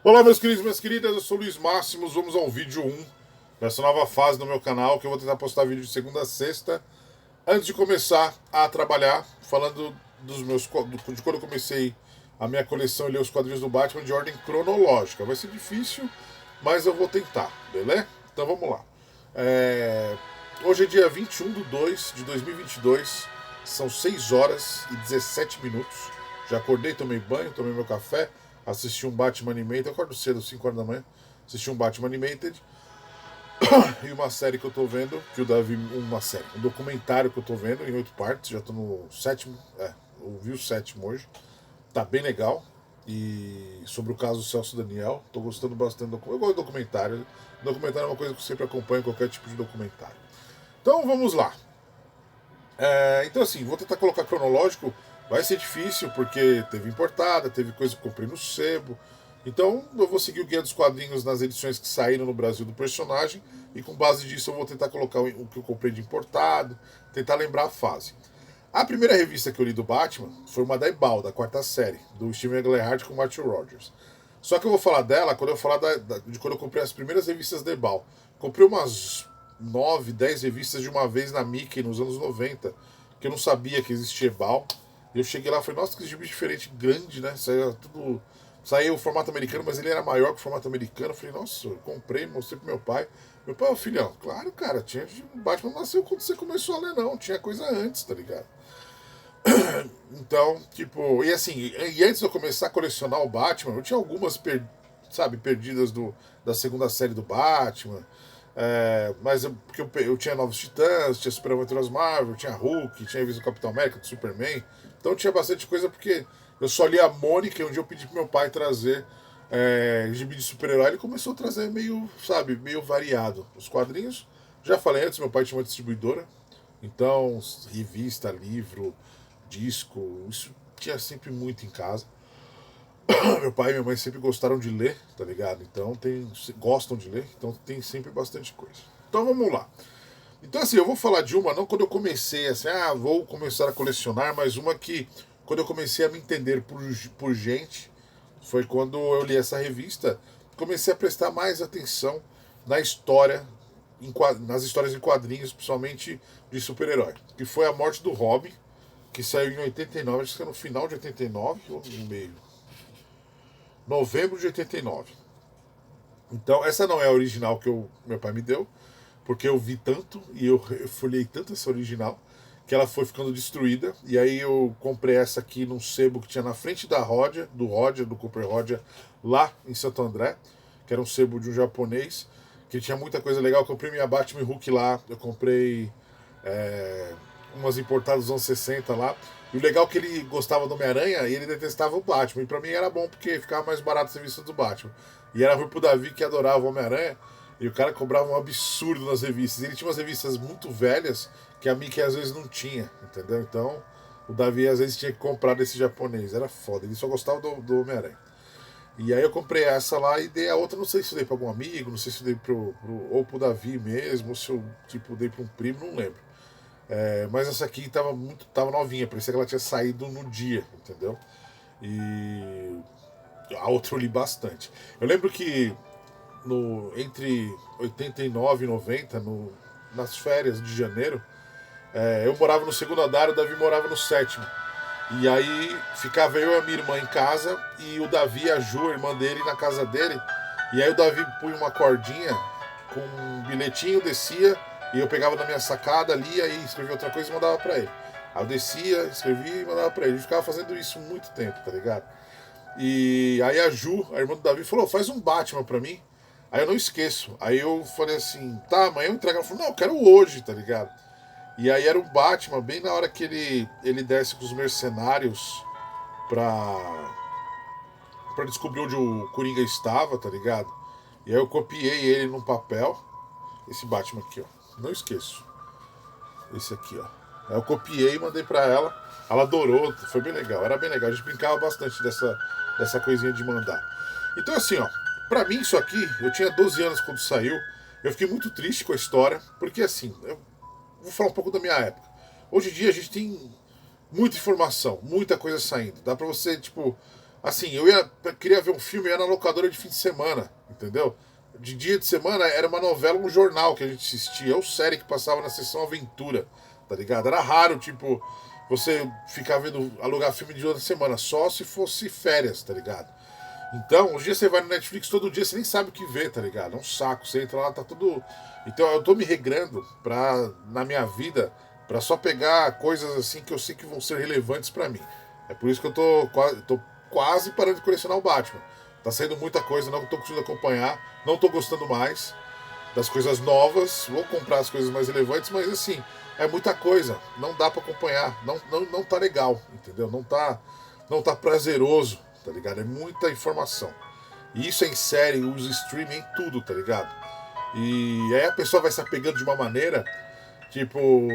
Olá, meus queridos e minhas queridas, eu sou o Luiz Máximos. Vamos ao vídeo um dessa nova fase no meu canal, que eu vou tentar postar vídeo de segunda a sexta. Antes de começar a trabalhar, falando de quando eu comecei a minha coleção e ler os quadrinhos do Batman de ordem cronológica. Vai ser difícil, mas eu vou tentar, beleza? Então vamos lá. É, Hoje é dia 21 de 2 de 2022, são 6 horas e 17 minutos. Já acordei, tomei banho, tomei meu café, assisti um Batman Animated. Eu acordo cedo, 5 horas da manhã. Assisti um Batman Animated e uma série que eu tô vendo, que o Davi. Uma série, um documentário que eu tô vendo em 8 partes. Já tô no sétimo. Eu vi o sétimo hoje. Tá bem legal. E sobre o caso do Celso Daniel, tô gostando bastante. Eu gosto de documentário. Documentário é uma coisa que eu sempre acompanho, qualquer tipo de documentário. Então vamos lá. Então assim, vou tentar colocar cronológico. Vai ser difícil porque teve importada, teve coisa que eu comprei no sebo. Então eu vou seguir o guia dos quadrinhos nas edições que saíram no Brasil do personagem. E com base disso eu vou tentar colocar o que eu comprei de importado, tentar lembrar a fase. A primeira revista que eu li do Batman foi uma da Ebal, da quarta série, do Steven Englehart com Matthew Rogers. Só que eu vou falar dela quando eu falar de quando eu comprei as primeiras revistas da Ebal. Comprei umas 9, 10 revistas de uma vez na Mickey nos anos 90, que eu não sabia que existia Ebal. E eu cheguei lá e falei, nossa, que gibi diferente, grande, né? Saía tudo. Saiu o formato americano, mas ele era maior que o formato americano. Eu falei, nossa, eu comprei, mostrei pro meu pai. Meu pai, ô filhão, claro, cara, tinha. Batman nasceu quando você começou a ler, não. Tinha coisa antes, tá ligado? Então, tipo, e assim, e antes de eu começar a colecionar o Batman, eu tinha algumas, sabe, perdidas da segunda série do Batman. Mas porque eu tinha Novos Titãs, tinha Super Aventuras Marvel, tinha Hulk, tinha visto o Capitão América, do Superman. Então tinha bastante coisa porque eu só li a Mônica e um dia eu pedi pro meu pai trazer gibi de super-herói. Ele começou a trazer meio, sabe, meio variado. Os quadrinhos, já falei antes, meu pai tinha uma distribuidora. Então, revista, livro, disco, isso tinha sempre muito em casa. Meu pai e minha mãe sempre gostaram de ler, tá ligado? Então gostam de ler, então tem sempre bastante coisa. Então vamos lá. Então assim, eu vou falar de uma, não quando eu comecei assim, vou começar a colecionar, mas uma que quando eu comecei a me entender por gente, foi quando eu li essa revista, comecei a prestar mais atenção na história, nas histórias em quadrinhos, principalmente de super-herói, que foi a morte do Robin, que saiu em 89, acho que no final de 89 ou no meio. Novembro de 89. Então, essa não é a original que meu pai me deu, porque eu vi tanto e eu folhei tanto essa original que ela foi ficando destruída. E aí eu comprei essa aqui num sebo que tinha na frente da Rodia, do Cooper Rodia, lá em Santo André, que era um sebo de um japonês, que tinha muita coisa legal. Eu comprei minha Batman Hulk lá, eu comprei é, umas importadas dos anos 60 lá. E o legal é que ele gostava do Homem-Aranha e ele detestava o Batman. E pra mim era bom porque ficava mais barato o serviço do Batman. E era ruim pro Davi que adorava o Homem-Aranha. E o cara cobrava um absurdo nas revistas. Ele tinha umas revistas muito velhas que a Mickey às vezes não tinha, entendeu? Então o Davi às vezes tinha que comprar desse japonês. Era foda. Ele só gostava do Homem-Aranha. E aí eu comprei essa lá e dei a outra, não sei se eu dei pra algum amigo, não sei se eu dei ou pro Davi mesmo, ou se eu tipo, dei pra um primo, não lembro. Mas essa aqui tava novinha, parecia que ela tinha saído no dia, entendeu? E a outra eu li bastante. Eu lembro que entre 89 e 90, nas férias de janeiro, eu morava no segundo andar, o Davi morava no sétimo. E aí ficava eu e a minha irmã em casa e o Davi e a Ju, a irmã dele, na casa dele. E aí o Davi punha uma cordinha com um bilhetinho, descia, e eu pegava na minha sacada, lia e escrevia outra coisa e mandava pra ele. Aí eu descia, escrevia e mandava pra ele. Ele ficava fazendo isso muito tempo, tá ligado? E aí a Ju, a irmã do Davi, falou: faz um Batman pra mim. Aí eu não esqueço. Aí eu falei assim: tá, amanhã eu entrego. Ela falou: não, eu quero hoje, tá ligado? E aí era o Batman, bem na hora que ele desce com os mercenários pra, pra descobrir onde o Coringa estava, tá ligado? E aí eu copiei ele num papel. Esse Batman aqui, ó. Não esqueço. Esse aqui, ó. Aí eu copiei e mandei pra ela. Ela adorou, foi bem legal. Era bem legal. A gente brincava bastante dessa coisinha de mandar. Então, assim, ó. Pra mim, isso aqui, eu tinha 12 anos quando saiu. Eu fiquei muito triste com a história. Porque, assim, eu vou falar um pouco da minha época. Hoje em dia a gente tem muita informação, muita coisa saindo. Dá pra você, tipo. Assim, queria ver um filme, eu ia na locadora de fim de semana, entendeu? De dia de semana era uma novela, um jornal que a gente assistia, ou série que passava na sessão Aventura, tá ligado? Era raro, tipo, você ficar vendo, alugar filme de outra semana, só se fosse férias, tá ligado? Então, hoje você vai no Netflix todo dia, você nem sabe o que ver, tá ligado? É um saco, você entra lá, tá tudo. Então eu tô me regrando na minha vida, pra só pegar coisas assim que eu sei que vão ser relevantes pra mim. É por isso que tô quase parando de colecionar o Batman. Tá saindo muita coisa, não tô conseguindo acompanhar, não tô gostando mais das coisas novas, vou comprar as coisas mais relevantes, mas assim, é muita coisa, não dá pra acompanhar, não tá legal, entendeu? Não tá prazeroso, tá ligado? É muita informação. E isso é em série, usa streaming, em tudo, tá ligado? E aí a pessoa vai se apegando de uma maneira, tipo,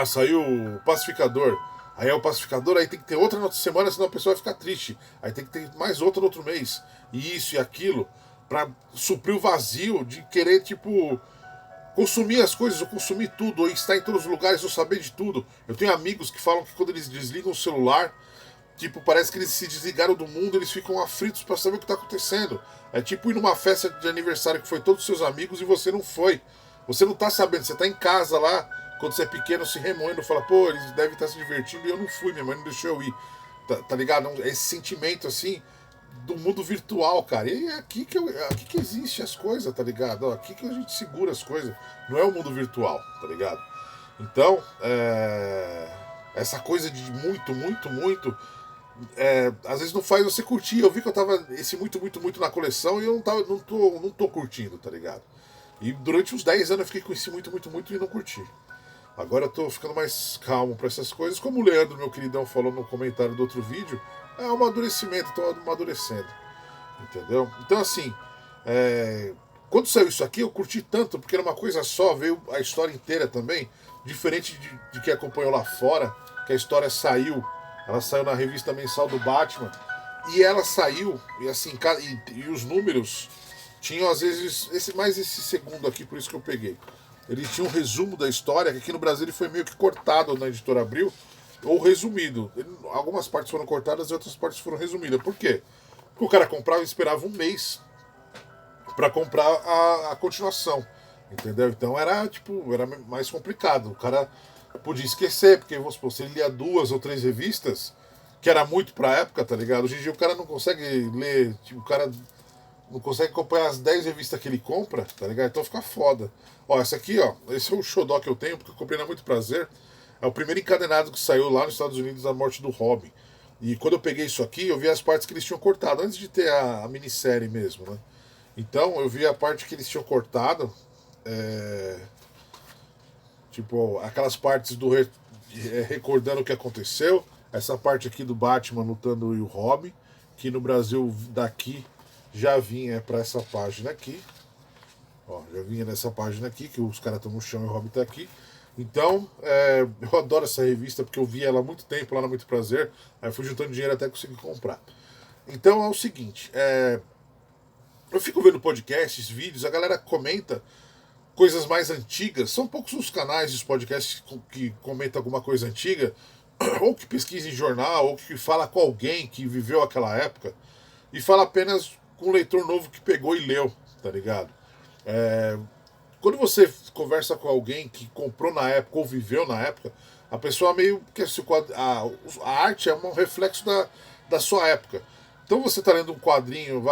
saiu o pacificador. Aí é o pacificador, aí tem que ter outra na outra semana, senão a pessoa vai ficar triste. Aí tem que ter mais outra no outro mês. E isso e aquilo, pra suprir o vazio de querer, tipo, consumir as coisas, ou consumir tudo, ou estar em todos os lugares, ou saber de tudo. Eu tenho amigos que falam que quando eles desligam o celular, tipo, parece que eles se desligaram do mundo, eles ficam aflitos para saber o que tá acontecendo. É tipo ir numa festa de aniversário que foi todos os seus amigos e você não foi. Você não tá sabendo, você tá em casa lá, quando você é pequeno, se remoendo, fala, pô, eles devem estar se divertindo e eu não fui, minha mãe não deixou eu ir. Tá ligado? Esse sentimento assim do mundo virtual, cara. E é aqui que existe as coisas, tá ligado? Ó, aqui que a gente segura as coisas. Não é o mundo virtual, tá ligado? Então, essa coisa de muito, muito, muito às vezes não faz você curtir. Eu vi que eu tava esse muito, muito, muito na coleção e eu não tô curtindo, tá ligado? E durante uns 10 anos eu fiquei com esse muito, muito, muito e não curti. Agora eu tô ficando mais calmo pra essas coisas. Como o Leandro, meu queridão, falou no comentário do outro vídeo, é um amadurecimento, tô amadurecendo. Entendeu? Então, assim, quando saiu isso aqui, eu curti tanto, porque era uma coisa só, veio a história inteira também, diferente de que acompanhou lá fora, que a história saiu, ela saiu na revista mensal do Batman, e ela saiu, e assim, e os números tinham às vezes, mais esse segundo aqui, por isso que eu peguei. Ele tinha um resumo da história, que aqui no Brasil ele foi meio que cortado na editora Abril, ou resumido. Algumas partes foram cortadas e outras partes foram resumidas. Por quê? Porque o cara comprava e esperava um mês para comprar a continuação. Entendeu? Então era mais complicado. O cara podia esquecer, porque vamos supor, se ele lia 2 ou 3 revistas, que era muito pra época, tá ligado? Hoje em dia o cara não consegue ler, tipo, o cara não consegue acompanhar as 10 revistas que ele compra, tá ligado? Então fica foda. Ó, essa aqui, ó, esse é o xodó que eu tenho, porque eu comprei na Muito Prazer. É o primeiro encadenado que saiu lá nos Estados Unidos, a morte do Robin. E quando eu peguei isso aqui, eu vi as partes que eles tinham cortado, antes de ter a minissérie mesmo, né? Então eu vi a parte que eles tinham cortado, é, tipo, aquelas partes recordando o que aconteceu, essa parte aqui do Batman lutando e o Robin, que no Brasil daqui já vinha para essa página aqui. Ó, já vinha nessa página aqui, que os caras estão no chão e o Robin tá aqui. Então, eu adoro essa revista porque eu vi ela há muito tempo lá no Muito Prazer. Aí eu fui juntando dinheiro até conseguir comprar. Então é o seguinte, eu fico vendo podcasts, vídeos, a galera comenta coisas mais antigas. São poucos os canais dos podcasts que comentam alguma coisa antiga, ou que pesquisa em jornal, ou que fala com alguém que viveu aquela época, e fala apenas com um leitor novo que pegou e leu, tá ligado? É, Quando você conversa com alguém que comprou na época ou viveu na época, a pessoa meio que a arte é um reflexo da sua época. Então você está lendo um quadrinho,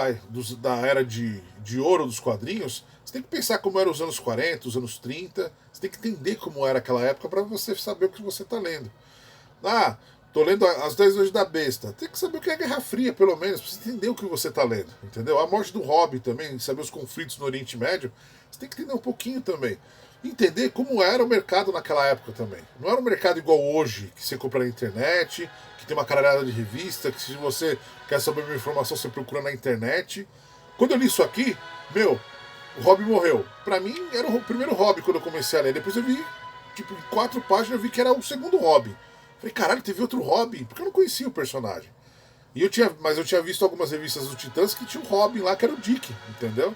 da era de ouro dos quadrinhos, você tem que pensar como eram os anos 40, os anos 30, você tem que entender como era aquela época para você saber o que você está lendo. Ah, tô lendo As 10 Leis da Besta. Tem que saber o que é a Guerra Fria, pelo menos, pra você entender o que você tá lendo, entendeu? A morte do Hobbit também, saber os conflitos no Oriente Médio, você tem que entender um pouquinho também. Entender como era o mercado naquela época também. Não era um mercado igual hoje, que você compra na internet, que tem uma caralhada de revista, que se você quer saber uma informação, você procura na internet. Quando eu li isso aqui, meu, o Hobbit morreu. Pra mim, era o primeiro Hobbit quando eu comecei a ler. Depois eu vi, tipo, em 4 páginas, eu vi que era o segundo Hobbit. Falei, caralho, teve outro Robin, porque eu não conhecia o personagem. Mas eu tinha visto algumas revistas do Titãs que tinha um Robin lá que era o Dick, entendeu?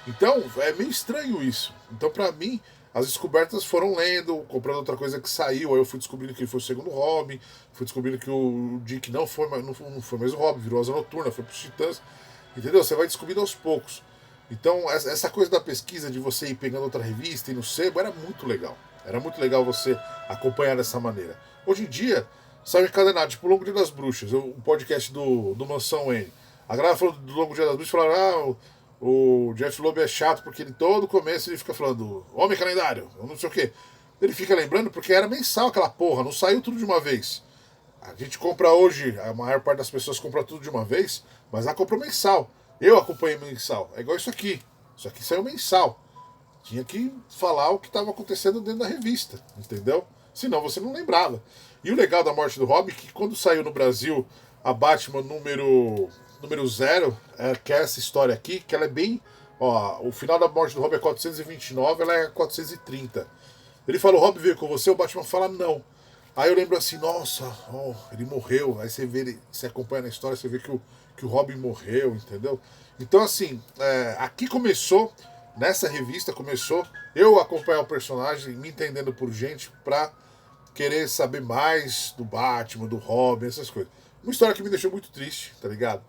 Então, é meio estranho isso. Então, pra mim, as descobertas foram lendo, comprando outra coisa que saiu, aí eu fui descobrindo que ele foi o segundo Robin, fui descobrindo que o Dick não foi mais o Robin, virou Asa Noturna, foi pros Titãs, entendeu? Você vai descobrindo aos poucos. Então, essa coisa da pesquisa, de você ir pegando outra revista e no sebo, era muito legal. Era muito legal você acompanhar dessa maneira. Hoje em dia, saiu encadenado, tipo o Longo Dia das Bruxas, o podcast do Mansão N. A galera falou do Longo Dia das Bruxas, falaram, o Jeff Loeb é chato porque ele todo começo ele fica falando Homem Calendário, não sei o quê. Ele fica lembrando porque era mensal aquela porra, não saiu tudo de uma vez. A gente compra hoje, a maior parte das pessoas compra tudo de uma vez, mas ela comprou mensal. Eu acompanhei mensal. É igual isso aqui. Isso aqui saiu mensal. Tinha que falar o que estava acontecendo dentro da revista, entendeu? Senão você não lembrava. E o legal da morte do Robin é que quando saiu no Brasil a Batman número 0, que é essa história aqui, que ela é bem... Ó, o final da morte do Robin é 429, ela é 430. Ele fala, o Robin veio com você, o Batman fala, não. Aí eu lembro assim, nossa, ele morreu. Aí você vê, você acompanha na história, você vê que o Robin morreu, entendeu? Então, assim, aqui começou, nessa revista começou, eu acompanhar o personagem, me entendendo por gente, pra querer saber mais do Batman, do Robin, essas coisas. Uma história que me deixou muito triste, tá ligado?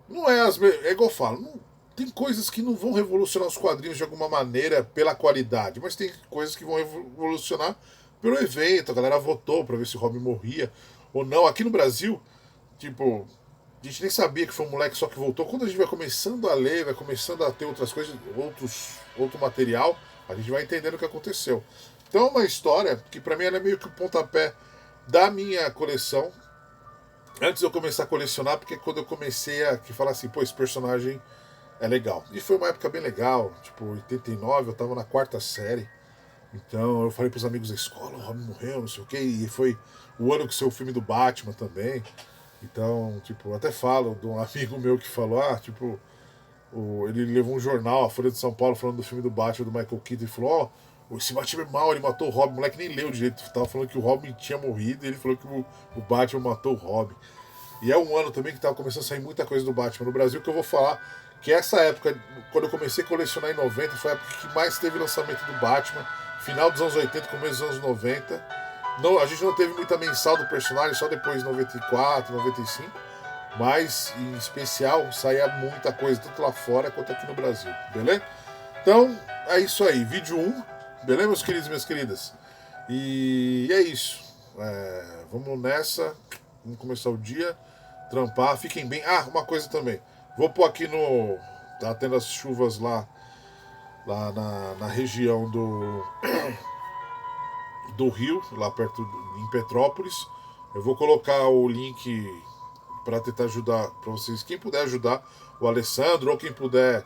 Não é é igual eu falo, não, tem coisas que não vão revolucionar os quadrinhos de alguma maneira pela qualidade, mas tem coisas que vão revolucionar pelo evento. A galera votou pra ver se o Robin morria ou não. Aqui no Brasil, tipo, a gente nem sabia que foi um moleque só que voltou. Quando a gente vai começando a ler, vai começando a ter outras coisas, outro material, a gente vai entendendo o que aconteceu. Então é uma história que pra mim ela é meio que o pontapé da minha coleção. Antes de eu começar a colecionar, porque quando eu comecei a falar assim, pô, esse personagem é legal. E foi uma época bem legal, tipo, 89, eu tava na quarta série. Então eu falei pros amigos da escola, o Robin morreu, não sei o quê, e foi o ano que saiu o filme do Batman também. Então, tipo, eu até falo de um amigo meu que falou, tipo, ele levou um jornal, a Folha de São Paulo, falando do filme do Batman, do Michael Keaton, e falou, esse Batman é mal, ele matou o Robin. O moleque nem leu direito, tava falando que o Robin tinha morrido, e ele falou que o Batman matou o Robin. E é um ano também que tava começando a sair muita coisa do Batman no Brasil, que eu vou falar que essa época, quando eu comecei a colecionar em 90, foi a época que mais teve lançamento do Batman, final dos anos 80, começo dos anos 90. Não, a gente não teve muita mensal do personagem, só depois de 94, 95. Mas, em especial, saía muita coisa, tanto lá fora quanto aqui no Brasil, beleza? Então, é isso aí, vídeo 1, beleza, meus queridos e minhas queridas? E é isso. Vamos nessa, vamos começar o dia, trampar, fiquem bem. Ah, uma coisa também, vou pôr aqui no... Tá tendo as chuvas lá na região do Rio, lá perto em Petrópolis. Eu vou colocar o link para tentar ajudar para vocês, quem puder ajudar o Alessandro ou quem puder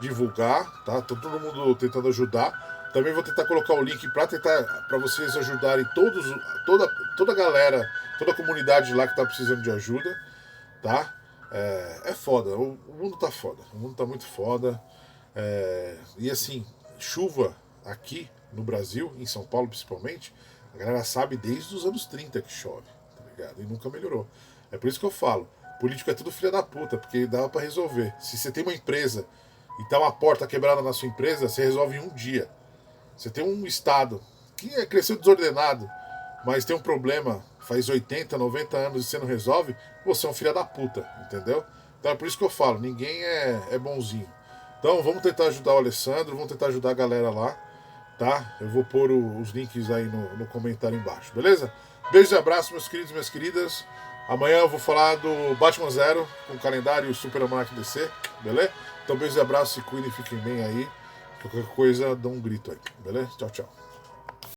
divulgar, tá? Tô todo mundo tentando ajudar. Também vou tentar colocar o link para vocês ajudarem toda a galera, toda a comunidade lá que tá precisando de ajuda, tá? É foda, o mundo tá foda, o mundo tá muito foda. E assim, chuva aqui no Brasil, em São Paulo principalmente, a galera sabe desde os anos 30 que chove, tá ligado? E nunca melhorou. É por isso que eu falo, político é tudo filha da puta, porque dava pra resolver. Se você tem uma empresa e tá uma porta quebrada na sua empresa, você resolve em um dia. Você tem um estado que cresceu desordenado, mas tem um problema faz 80, 90 anos e você não resolve, você é um filho da puta, entendeu? Então é por isso que eu falo, ninguém é bonzinho. Então vamos tentar ajudar o Alessandro, vamos tentar ajudar a galera lá, tá? Eu vou pôr os links aí no comentário embaixo, beleza? Beijos e abraços, meus queridos e minhas queridas. Amanhã eu vou falar do Batman Zero, com o calendário Super Almanac DC, beleza? Então beijos e abraços, se cuidem, fiquem bem aí. Qualquer coisa, dá um grito aí, beleza? Tchau, tchau.